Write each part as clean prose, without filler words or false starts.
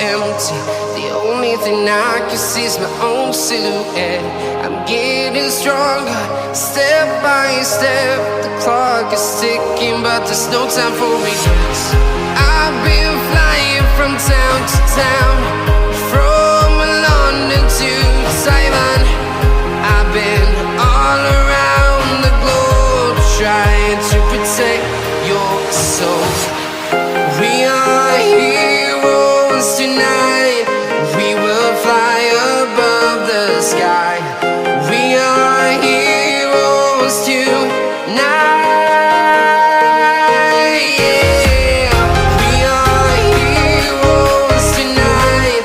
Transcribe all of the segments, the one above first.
empty. The only thing I can see is my own silhouette. I'm getting stronger, step by step. The clock is ticking, but there's no time for regrets. I've been flying from town to town, from London to Taiwan. I've been all around the globe, trying to protect your soul. We are heroes tonight. We will fly above the sky. We are heroes tonight. Yeah. We are heroes tonight.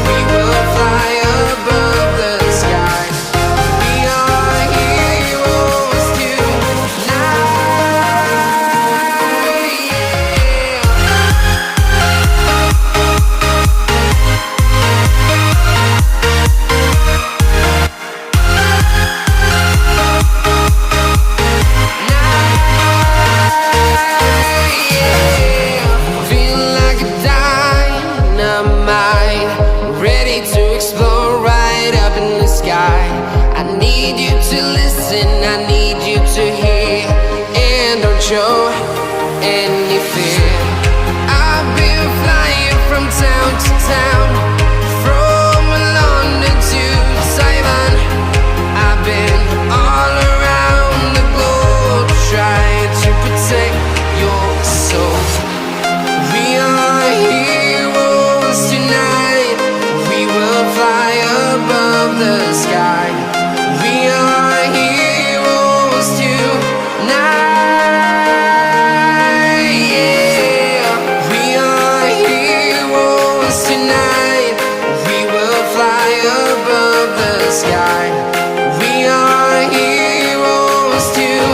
We will fly above the sky. We are heroes tonight. I need you to hear, and don't show any fear. I've been flying from town to town, from London to Taiwan. I've been all around the globe, trying to protect your soul. We are heroes tonight. We will fly above the sky. We are heroes tonight. Yeah. We are heroes tonight. We will fly above the sky. We are heroes tonight.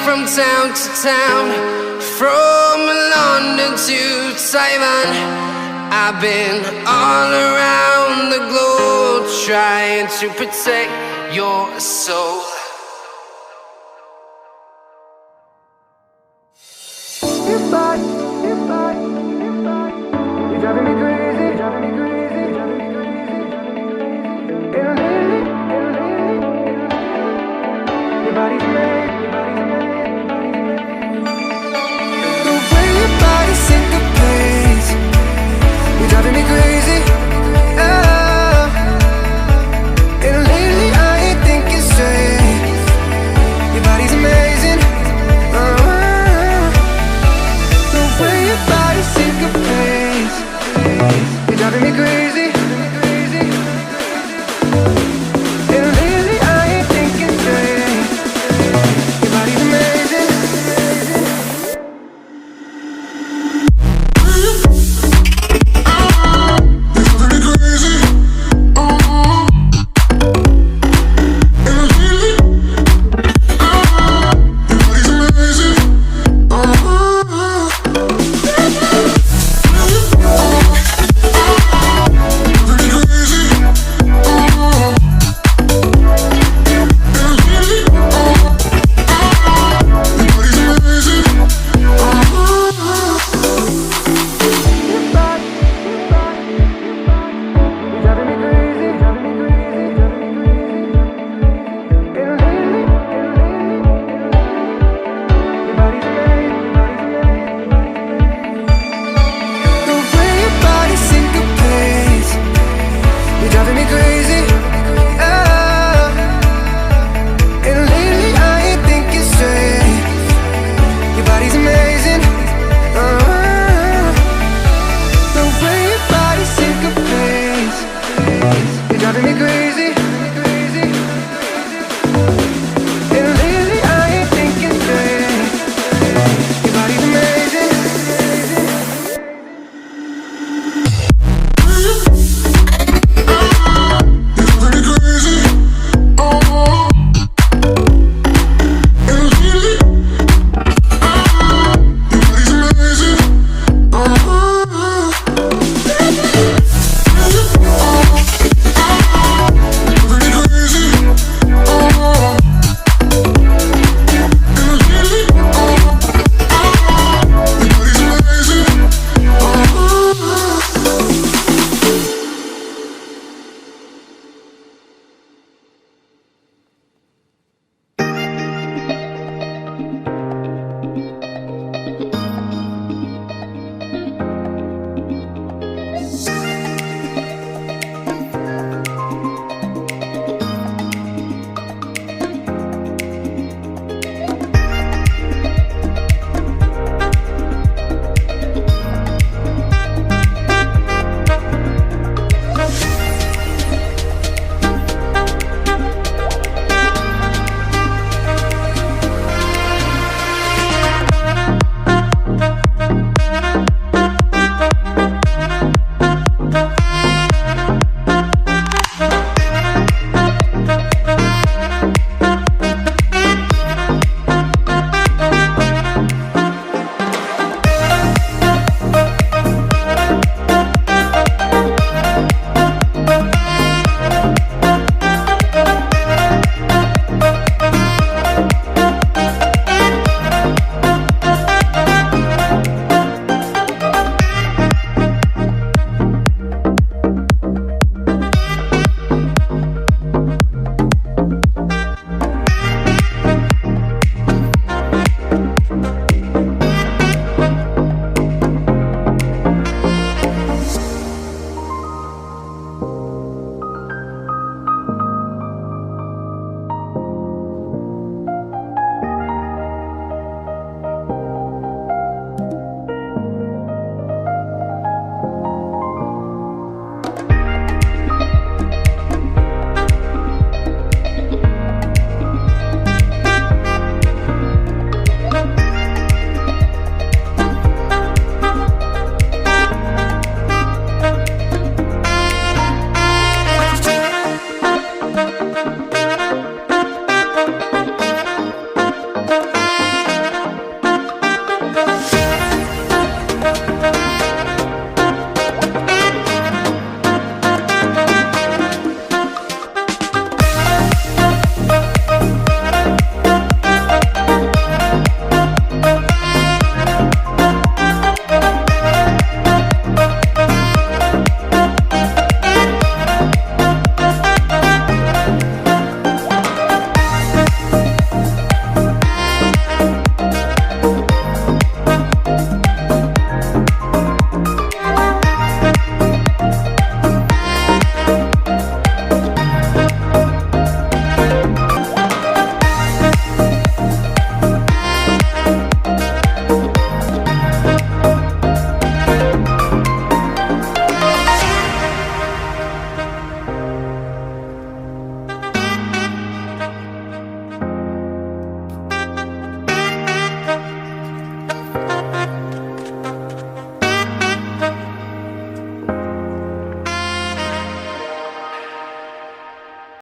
From town to town, from London to Taiwan. I've been all around the globe, trying to protect your soul.